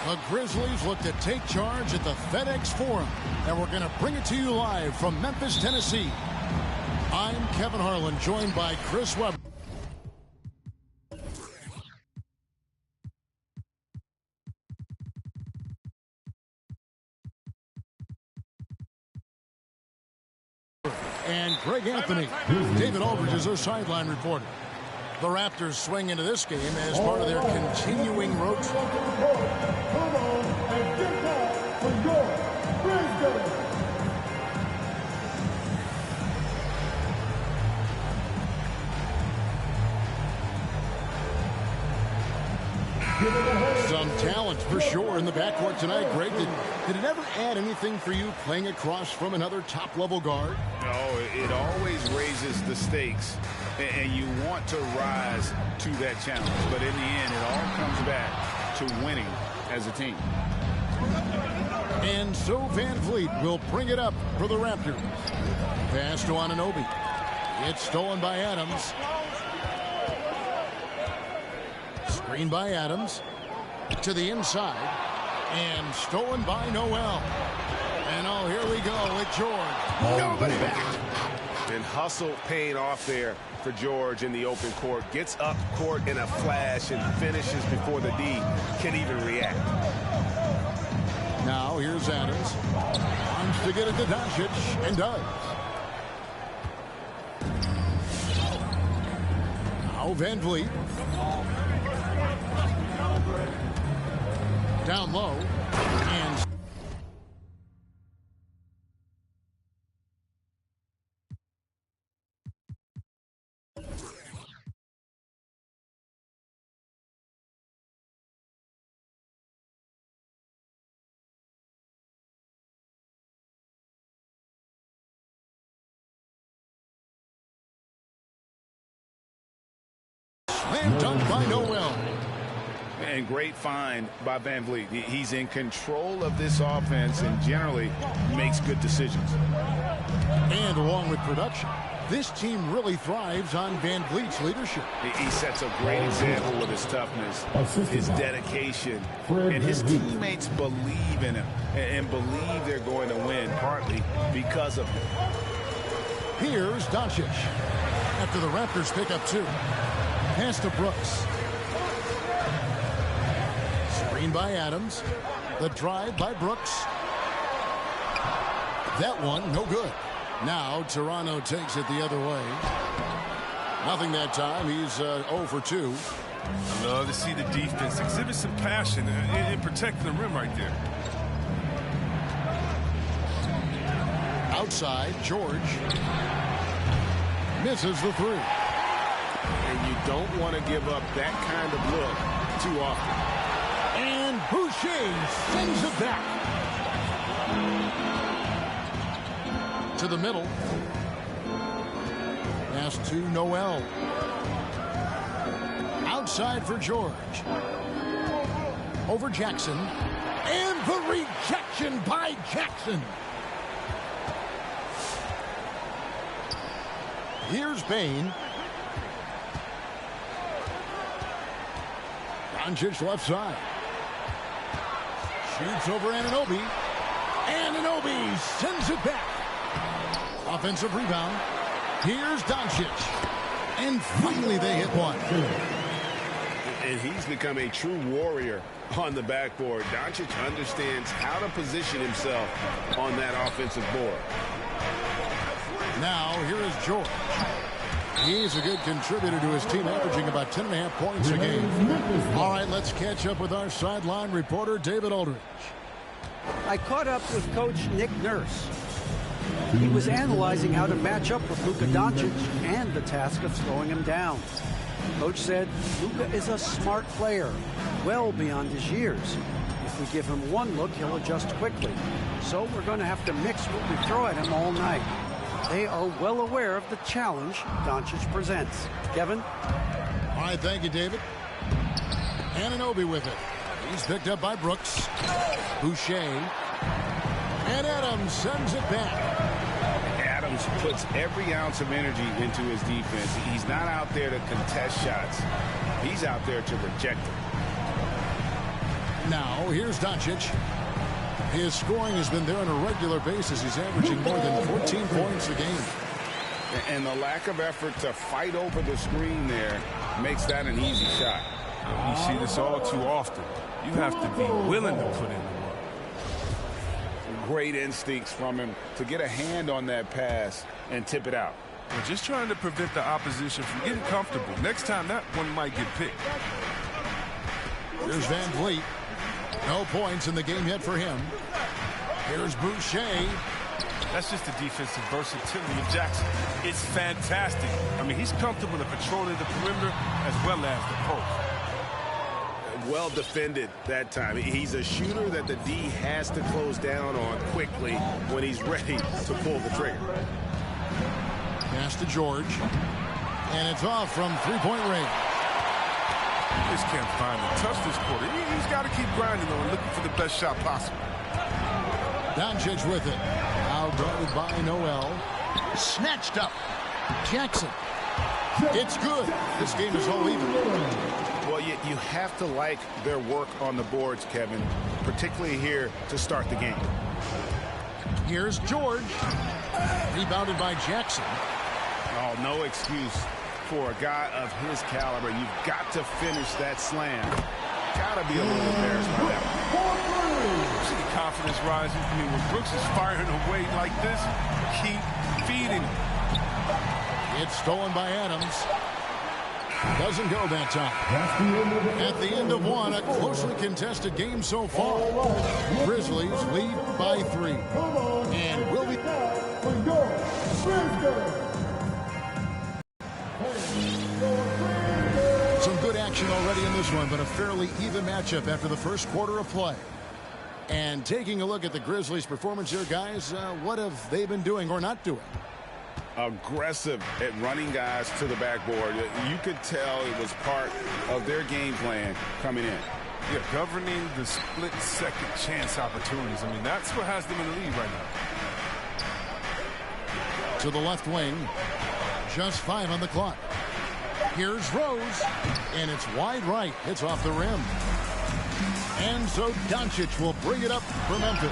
The Grizzlies look to take charge at the FedEx Forum, and we're going to bring it to you live from Memphis, Tennessee. I'm Kevin Harlan, joined by Chris Webber. And Greg Anthony. David Aldridge is our sideline reporter. The Raptors swing into this game as part of their continuing road trip. Some talent for sure in the backcourt tonight, Greg. Did it ever add anything for you playing across from another top-level guard? No, it always raises the stakes, and you want to rise to that challenge. But in the end, it all comes back to winning as a team. And so Van Vliet will bring it up for the Raptors. Pass to Anunoby. It's stolen by Adams. Screen by Adams. To the inside. And stolen by Noel. And oh, here we go with George. Nobody back. And hustle paying off there for George in the open court. Gets up court in a flash and finishes before the D can even react. Now here's Adams. Wants to get it to Doncic and does. Now Van Vliet. Down low. And slam dunk by Noel. And great find by Van Vliet. He's in control of this offense and generally makes good decisions. And along with production, this team really thrives on Van Vliet's leadership. He sets a great example with his toughness, his dedication, and his teammates believe in him and believe they're going to win, partly because of him. Here's Doncic. After the Raptors pick up 2. Pass to Brooks. Screen by Adams. The drive by Brooks. That one, no good. Now Toronto takes it the other way. Nothing that time. He's 0 for 2. I love to see the defense exhibit some passion in protecting the rim right there. Outside, George. Misses the 3. And you don't want to give up that kind of look too often. And Boucher sends it back. To the middle. Pass to Noel. Outside for George. Over Jackson. And the rejection by Jackson. Here's Bane. Doncic left side. Shoots over Anunoby. Anunoby sends it back. Offensive rebound. Here's Doncic. And finally they hit one. And he's become a true warrior on the backboard. Doncic understands how to position himself on that offensive board. Now here is George. He's a good contributor to his team, averaging about 10.5 points a game. All right, let's catch up with our sideline reporter, David Aldridge. I caught up with Coach Nick Nurse. He was analyzing how to match up with Luka Doncic and the task of slowing him down. Coach said Luka is a smart player, well beyond his years. If we give him one look, he'll adjust quickly. So we're going to have to mix what we throw at him all night. They are well aware of the challenge Doncic presents. Kevin? All right, thank you, David. Anunoby with it. He's picked up by Brooks. Boucher. And Adams sends it back. Adams puts every ounce of energy into his defense. He's not out there to contest shots. He's out there to reject them. Now, here's Doncic. His scoring has been there on a regular basis. He's averaging more than 14 points a game. And the lack of effort to fight over the screen there makes that an easy shot. You see this all too often. You have to be willing to put in the work. Great instincts from him to get a hand on that pass and tip it out. We're just trying to prevent the opposition from getting comfortable. Next time, that one might get picked. Here's Van Vliet. No points in the game yet for him. Here's Boucher. That's just the defensive versatility of Jackson. It's fantastic. I mean, he's comfortable in patrolling the perimeter as well as the post. Well defended that time. He's a shooter that the D has to close down on quickly when he's ready to pull the trigger. Pass to George. And it's off from three-point range. He just can't find the touch this quarter. He's got to keep grinding on, looking for the best shot possible. Doncic with it. Now guarded by Noel. Snatched up. Jackson. It's good. This game is all even. Well, you have to like their work on the boards, Kevin, particularly here to start the game. Here's George. Rebounded by Jackson. Oh, no excuse for a guy of his caliber. You've got to finish that slam. Gotta be a little embarrassed by that one. See the confidence rising. I mean, when Brooks is firing away like this, keep feeding him. It's stolen by Adams. Doesn't go that time. At the end of one, a closely contested game so far. Grizzlies lead by 3. And will be... Some good action already in this one, but a fairly even matchup after the first quarter of play. And taking a look at the Grizzlies' performance here, guys, what have they been doing or not doing? Aggressive at running guys to the backboard. You could tell it was part of their game plan coming in. Yeah, governing the split second chance opportunities. I mean, that's what has them in the lead right now. To the left wing. Just 5 on the clock. Here's Rose. And it's wide right. It's off the rim. And so Doncic will bring it up for Memphis.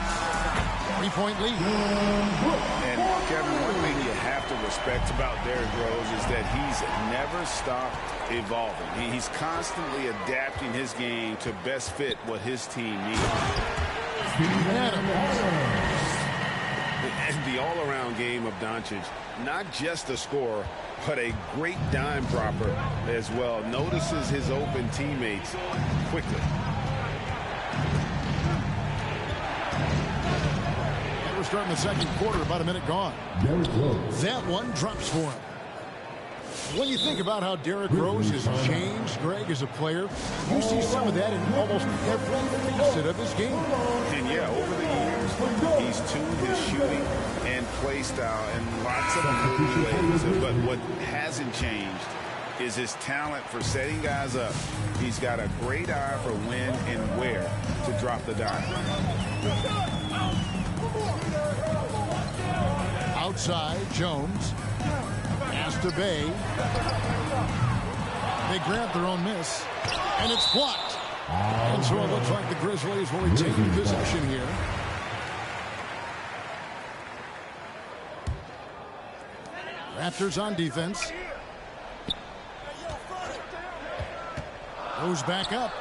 3-point lead. And Kevin, one thing you have to respect about Derrick Rose is that he's never stopped evolving. He's constantly adapting his game to best fit what his team needs. And the all-around game of Doncic, not just a scorer, but a great dime dropper as well. Notices his open teammates quickly. Starting the second quarter, about a minute gone. That one drops for him. When you think about how Derrick Rose has changed, Greg, as a player, you see some of that in almost every facet of his game. And yeah, over the years, he's tuned his shooting and play style in lots of little ways. But what hasn't changed is his talent for setting guys up. He's got a great eye for when and where to drop the dime. Outside, Jones. Pass to Bay. They grab their own miss. And it's blocked. And so it looks like the Grizzlies will be taking possession here. Raptors on defense. Goes back up.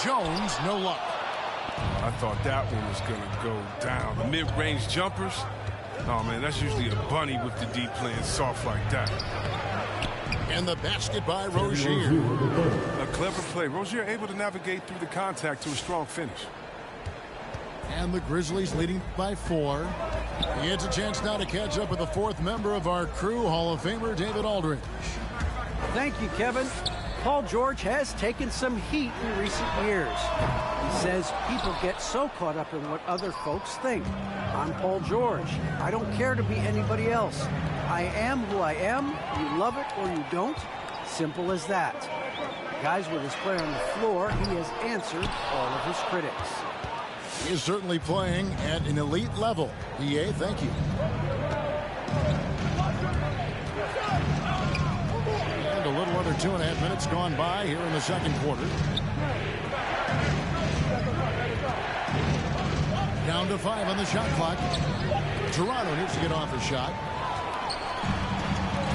Jones, no luck. I thought that one was going to go down. The mid-range jumpers. Oh, man, that's usually a bunny with the deep playing soft like that. And the basket by Rozier. A clever play. Rozier able to navigate through the contact to a strong finish. And the Grizzlies leading by 4. He gets a chance now to catch up with the 4th member of our crew, Hall of Famer David Aldridge. Thank you, Kevin. Paul George has taken some heat in recent years. He says people get so caught up in what other folks think. I'm Paul George. I don't care to be anybody else. I am who I am. You love it or you don't. Simple as that. Guys, with his play on the floor, he has answered all of his critics. He is certainly playing at an elite level. EA, thank you. And a little under 2.5 minutes gone by here in the second quarter. Down to 5 on the shot clock. Toronto needs to get off a shot.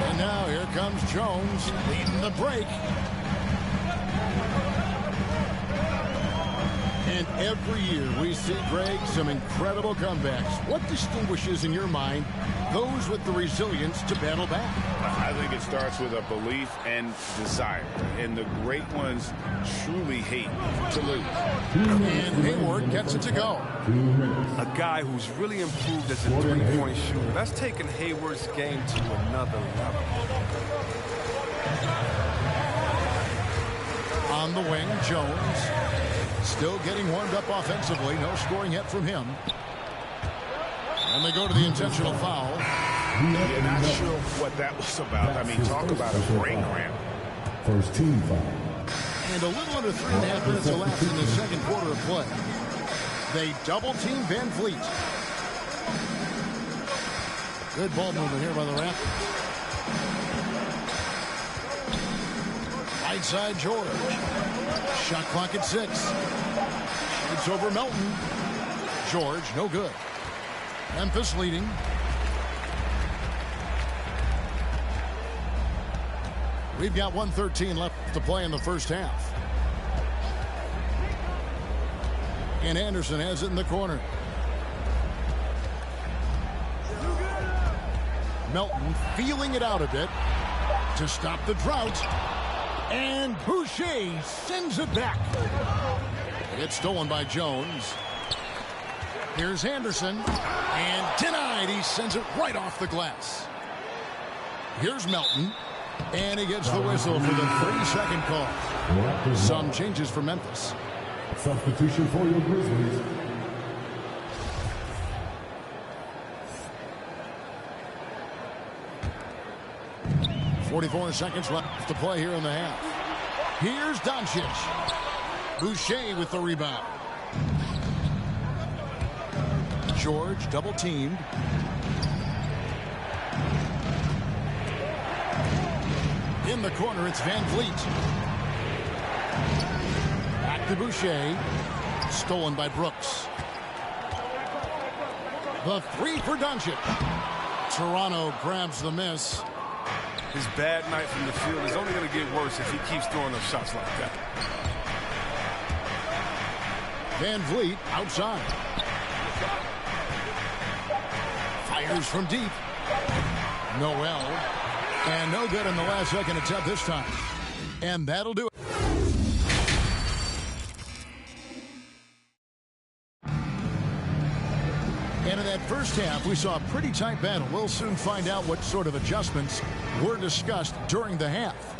And now here comes Jones leading the break. And every year we see, Greg, some incredible comebacks. What distinguishes, in your mind, those with the resilience to battle back? I think it starts with a belief and desire. And the great ones truly hate to lose. And Hayward gets it to go. A guy who's really improved as a three-point shooter. That's taken Hayward's game to another level. On the wing, Jones. Still getting warmed up offensively. No scoring yet from him. And they go to the intentional foul. You're not sure what that was about. I mean, talk about a brain cramp. First team foul. And a little under 3.5 minutes elapsed in the second quarter of play. They double team Van Vliet. Good ball movement here by the Raptors. Right side George. Shot clock at 6. It's over Melton. George, no good. Memphis leading. We've got 1:13 left to play in the first half. And Anderson has it in the corner. Melton feeling it out a bit to stop the drought. And Boucher sends it back. It's stolen by Jones. Here's Anderson. And denied. He sends it right off the glass. Here's Melton. And he gets the whistle for the 30-second call. Some changes for Memphis. Substitution for your Grizzlies. .44 seconds left to play here in the half. Here's Doncic. Boucher with the rebound. George double teamed. In the corner, it's Van Vliet. Back to Boucher. Stolen by Brooks. The three for Doncic. Toronto grabs the miss. His bad night from the field is only going to get worse if he keeps throwing up shots like that. Van Vliet outside. Fires from deep. Noel. And no good in the last second attempt this time. And that'll do it. And in that first half, we saw a pretty tight battle. We'll soon find out what sort of adjustments were discussed during the half.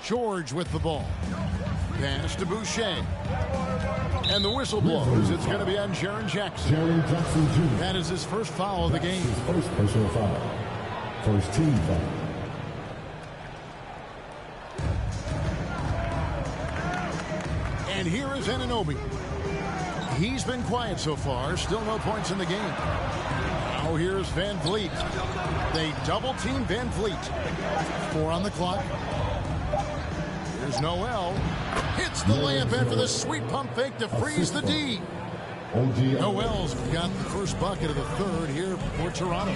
George with the ball. Pass to Boucher. And the whistle blows. It's going to be on Jaren Jackson. Jaren Jackson Jr. That is his first foul of the game. His first personal foul. First team foul. And here is Anunoby. He's been quiet so far. Still no points in the game. Now here's Van Vliet. They double team Van Vliet. 4 on the clock. Here's Noel. Hits the layup after the sweet pump fake to freeze the D. Noel's got the first bucket of the third here for Toronto.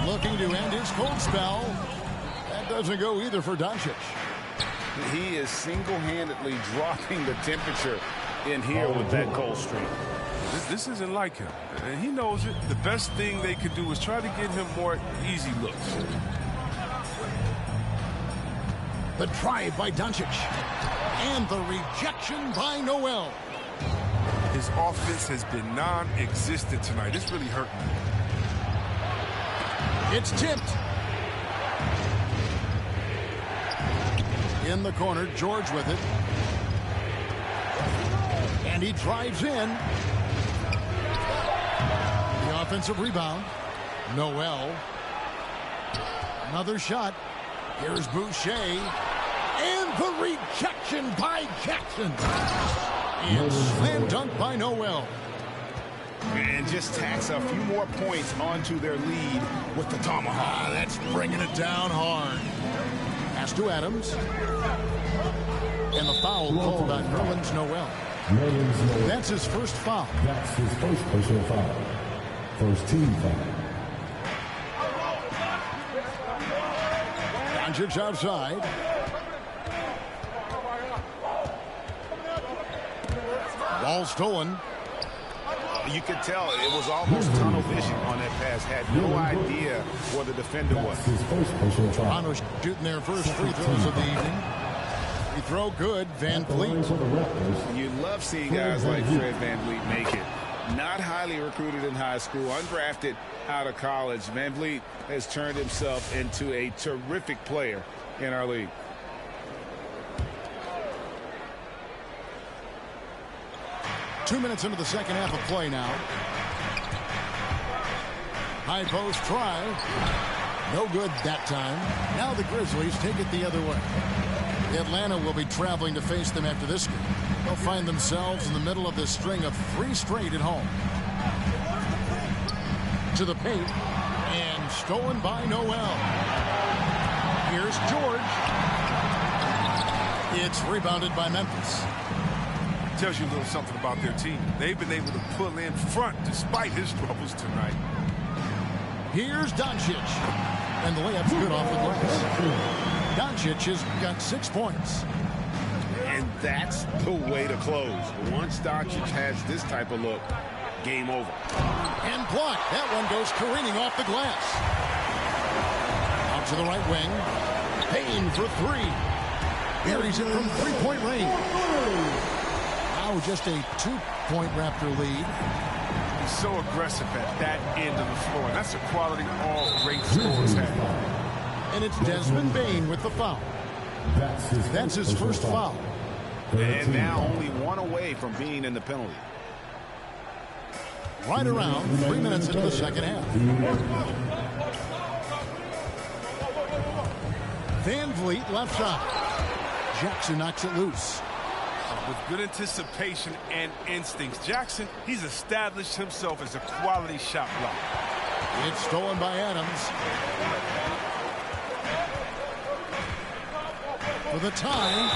Looking to end his cold spell. That doesn't go either for Doncic. He is single-handedly dropping the temperature in here with that cold streak. This isn't like him, and he knows it. The best thing they could do is try to get him more easy looks. The drive by Doncic. And the rejection by Noel. His offense has been non-existent tonight. This really hurt me. It's tipped. In the corner, George with it. And he drives in. The offensive rebound. Noel. Another shot. Here's Boucher. And the rejection by Jackson. And slam dunk by Noel. And just tacks a few more points onto their lead with the tomahawk. That's bringing it down hard. Pass to Adams. And the foul called on Nerlens Noel. That's his first foul. That's his first personal foul. First team foul. Doncic outside. Ball stolen. You could tell it was almost tunnel vision on that pass. Had no idea where the defender was. His first personal foul. Toronto shooting their first free throws of the evening. Free throw good. Van Vliet. You love seeing guys like Fred VanVleet make it. Not highly recruited in high school, undrafted out of college. VanVleet has turned himself into a terrific player in our league. Two minutes into the second half of play now. High post try. No good that time. Now the Grizzlies take it the other way. Atlanta will be traveling to face them after this game. They'll find themselves in the middle of this string of 3 straight at home. To the paint. And stolen by Noel. Here's George. It's rebounded by Memphis. Tells you a little something about their team. They've been able to pull in front despite his troubles tonight. Here's Doncic. And the layup's good off the glass. Doncic has got 6 points. And that's the way to close. Once Doncic has this type of look, game over. And blocked. That one goes careening off the glass. Out to the right wing. Payne for 3. Buries it from 3-point range. Now just a 2-point Raptor lead. He's so aggressive at that end of the floor. That's a quality all great scorers have. And it's Desmond Bane with the foul. That's his first foul. And now only 1 away from being in the penalty. Right around 3 minutes into the second half. Van Vliet left side. Jackson knocks it loose. With good anticipation and instincts, Jackson, he's established himself as a quality shot blocker. It's stolen by Adams. For the tie.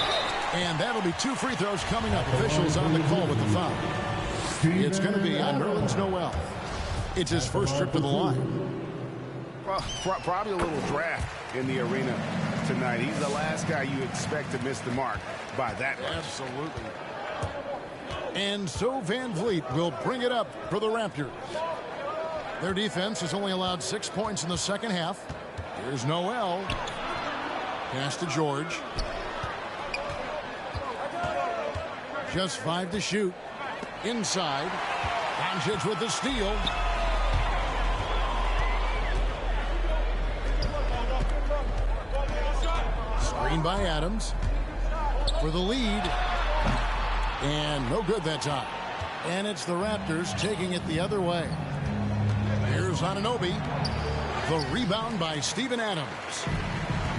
And that'll be 2 free throws coming up. Officials on the call with the foul. It's going to be on Nerlens Noel. It's his first trip to the line. Well, probably a little draft in the arena tonight. He's the last guy you expect to miss the mark by that much. Absolutely. And so Van Vliet will bring it up for the Raptors. Their defense has only allowed 6 points in the second half. Here's Noel. Pass to George. Just 5 to shoot. Inside. Doncic with the steal. Screen by Adams. For the lead. And no good that time. And it's the Raptors taking it the other way. Here's Anunoby. The rebound by Steven Adams.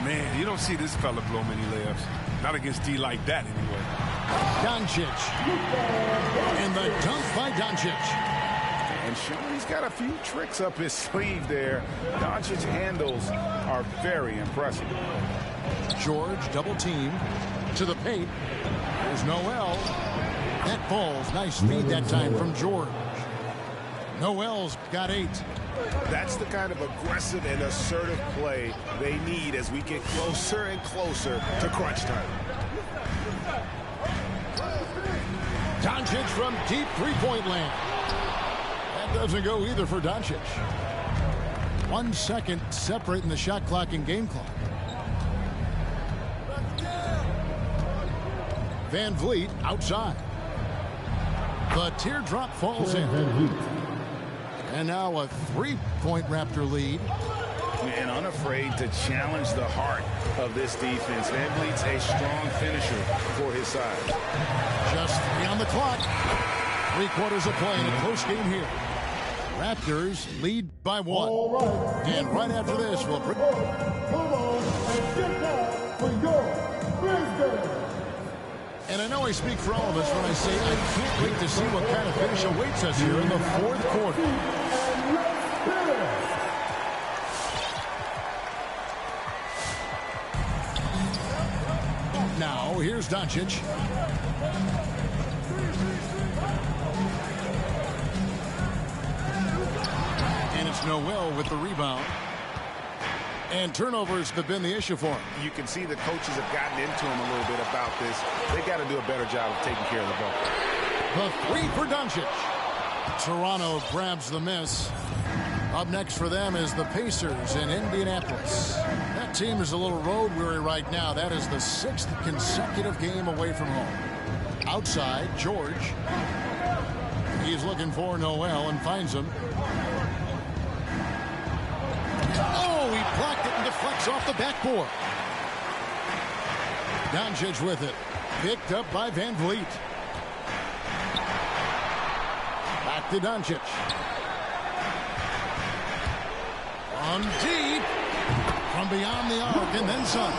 Man, you don't see this fella blow many layups. Not against D like that, anyway. Doncic. And the dunk by Doncic. And Sean, he's got a few tricks up his sleeve there. Doncic's handles are very impressive. George double team to the paint. There's Noel. That falls. Nice feed that time from George. Noel's got 8. That's the kind of aggressive and assertive play they need as we get closer and closer to crunch time. Doncic from deep 3-point land. That doesn't go either for Doncic. 1 second separating the shot clock and game clock. Van Vliet outside. The teardrop falls in. And now a 3-point Raptor lead. And unafraid to challenge the heart of this defense. Van Vliet's a strong finisher for his side. Just 3 on the clock. 3 quarters of play in a close game here. Raptors lead by 1. And right after this, we'll bring... And I know I speak for all of us when I say I can't wait to see what kind of finish awaits us here in the 4th quarter. Now, here's Doncic. And it's Noel with the rebound. And turnovers have been the issue for him. You can see the coaches have gotten into him a little bit about this. They got to do a better job of taking care of the ball. The 3 for Doncic. Toronto grabs the miss. Up next for them is the Pacers in Indianapolis. That team is a little road weary right now. That is the 6th consecutive game away from home. Outside, George. He's looking for Noel and finds him. Oh, he blocked it and deflects off the backboard. Doncic with it. Picked up by Van Vliet. Back to Doncic. On deep. from beyond the arc and then some.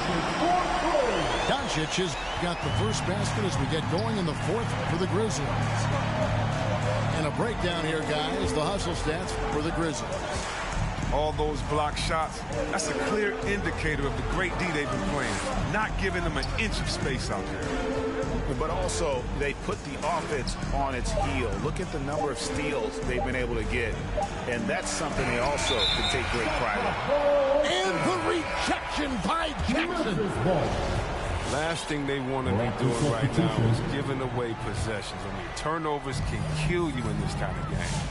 Doncic has got the first basket as we get going in the fourth for the Grizzlies. And a breakdown here, guys. The hustle stats for the Grizzlies. All those block shots, that's a clear indicator of the great D they've been playing, not giving them an inch of space out there. But also, they put the offense on its heel. Look at the number of steals they've been able to get. And that's something they also can take great pride in. And the rejection by Jackson. Last thing they want to be doing right now is giving away possessions. I mean, turnovers can kill you in this kind of game.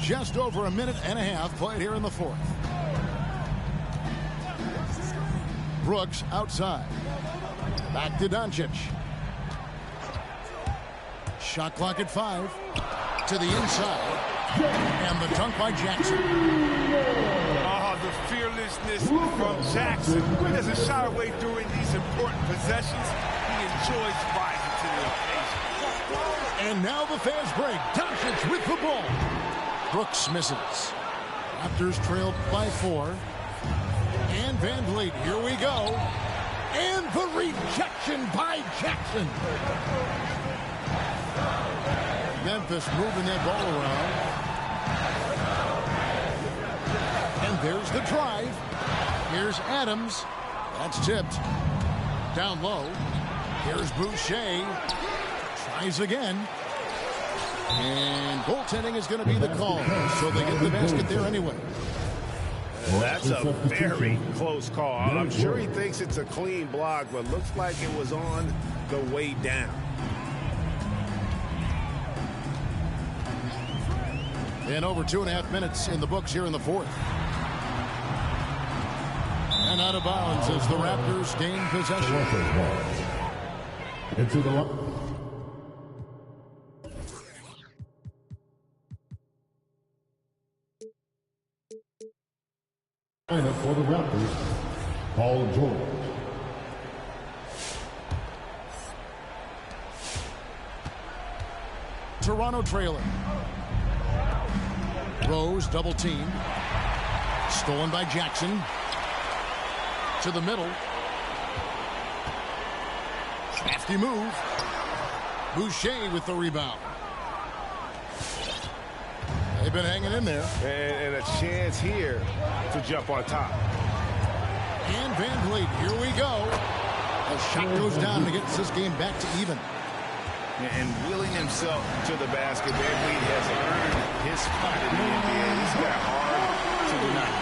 Just over a minute and a half played here in the fourth. Brooks outside. Back to Doncic. Shot clock at 5. To the inside. And the dunk by Jackson. Oh, the fearlessness from Jackson. He doesn't shy away during these important possessions. He enjoys rising to the occasion. And now the fast break. Doncic with the ball. Brooks misses. Raptors trailed by 4. And Van Vliet, here we go. And the rejection by Jackson. Memphis moving that ball around. And there's the drive. Here's Adams. That's tipped. Down low. Here's Boucher. Tries again. And goaltending is going to be the call. So they get the basket there anyway. That's a very close call. I'm sure he thinks it's a clean block, but looks like it was on the way down. And over 2.5 minutes in the books here in the fourth. And out of bounds as the Raptors gain possession. Into the line. Lineup for the Raptors, Paul George. Toronto trailing. Rose double team. Stolen by Jackson. To the middle. Crafty move. Boucher with the rebound. They've been hanging in there. And a chance here to jump on top. And Van Vliet, here we go. A shot goes down and gets this game back to even. And wheeling himself to the basket, Van Vliet has earned his spot in the NBA. He's got hard to deny.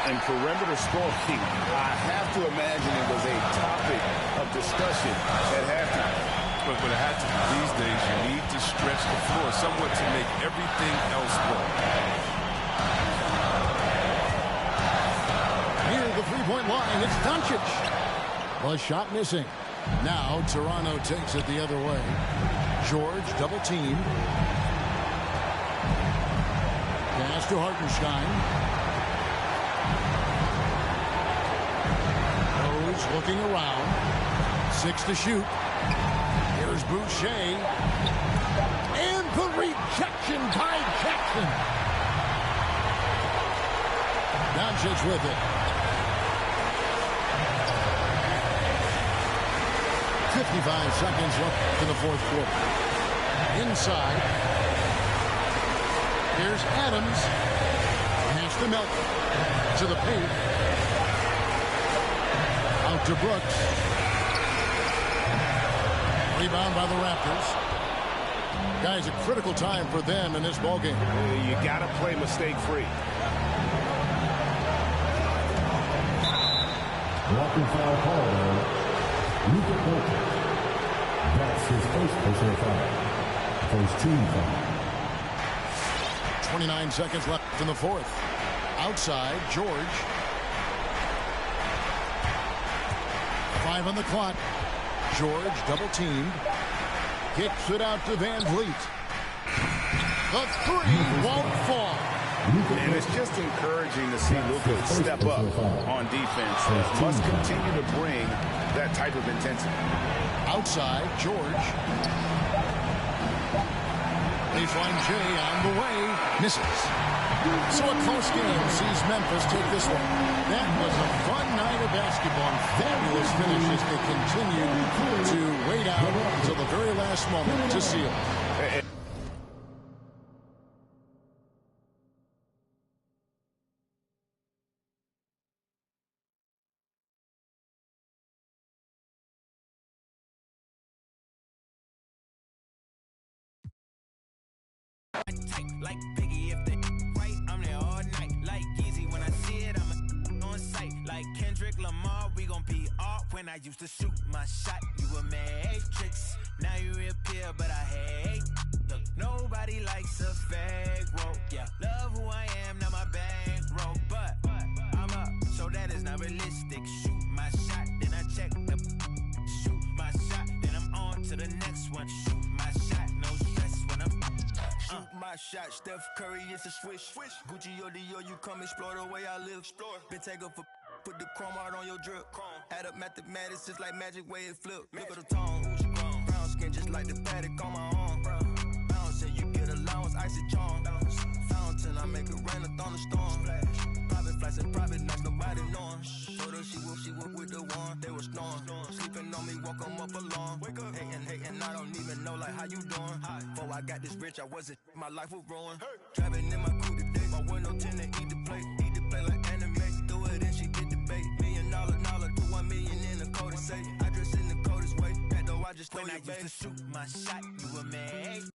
And perimeter scoring, I have to imagine it was a topic of discussion at halftime. But it had to be. These days, you need to stretch the floor somewhat to make everything else work. Near the three-point line, it's Doncic. The shot missing. Now Toronto takes it the other way. George double team. Pass to Hartenstein. Rose looking around. 6 to shoot. Here's Boucher. And the rejection by Jackson. Doncic with it. 55 seconds left in the fourth quarter. Inside. Here's Adams. Pass to Melton. To the paint. Out to Brooks. Rebound by the Raptors. Guys, a critical time for them in this ballgame. You got to play mistake-free. Blocking foul call on Luka Doncic. That's his first personal foul. First team foul. 29 seconds left in the fourth. Outside, George. 5 on the clock. George double teamed. Kicks it out to Van Vliet. The three won't fall. And it's just encouraging to see Luka step up on defense. Must continue to bring that type of intensity. Outside, George. Baseline J on the way. Misses. So a close game sees Memphis take this one. That was a fun night of basketball. Fabulous finish as they continue to wait out until the very last moment to seal. Like Biggie, if they right, I'm there all night. Like Yeezy, when I see it, I'm on sight. Like Kendrick Lamar, we gon' be off. When I used to shoot my shot, you were matrix. Now you reappear, but I hate. Look, nobody likes a fake rope. Yeah, love who I am, not my bankroll. But I'm up, so that is not realistic. Shoot my shot, then I check the shoot my shot, then I'm on to the next one. Shoot my shot, no stress when I'm shoot my shot. Steph Curry, it's a swish. Gucci or Dior, you come explore the way I live. Been taken for put the chrome out on your drip. Add up mathematics, just like magic way it flip. Look at the tone, brown skin just like the paddock on my arm. Bouncing, you get allowance, icy charm. Fountain, I make it rain a thunderstorm. Private flights and private nights, nobody knowing. Told her she would with the one, they was snoring. Sleeping on me, woke 'em up alone. Hating, I don't even know like how you doing. Before I got this rich, I wasn't, my life was ruined. Driving in my coupe today, my window tinted, eat the plate like anime. Do it and she get the bait. $1 million, put 1 million in the code and say, I dress in the coldest way. That though I just when I used to shoot my shot, you were mad.